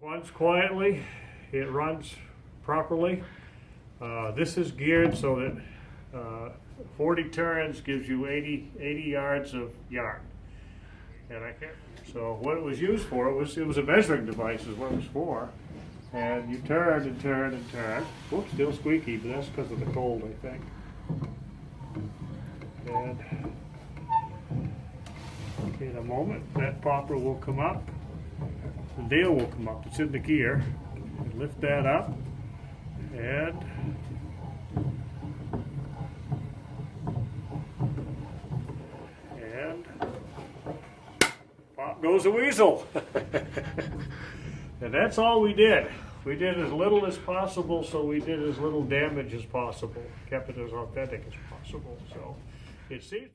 Runs quietly, it runs properly. This is geared so that 40 turns gives you 80 yards of yarn. And so what it was used for, it was a measuring device is what it was for. And you turn and turn and turn. Whoops, still squeaky, but that's because of the cold, I think. And in a moment, that popper will come up. The nail will come up. It's in the gear. You lift that up, and pop goes a weasel. And that's all we did. We did as little as possible, so we did as little damage as possible. Kept it as authentic as possible. So it seems.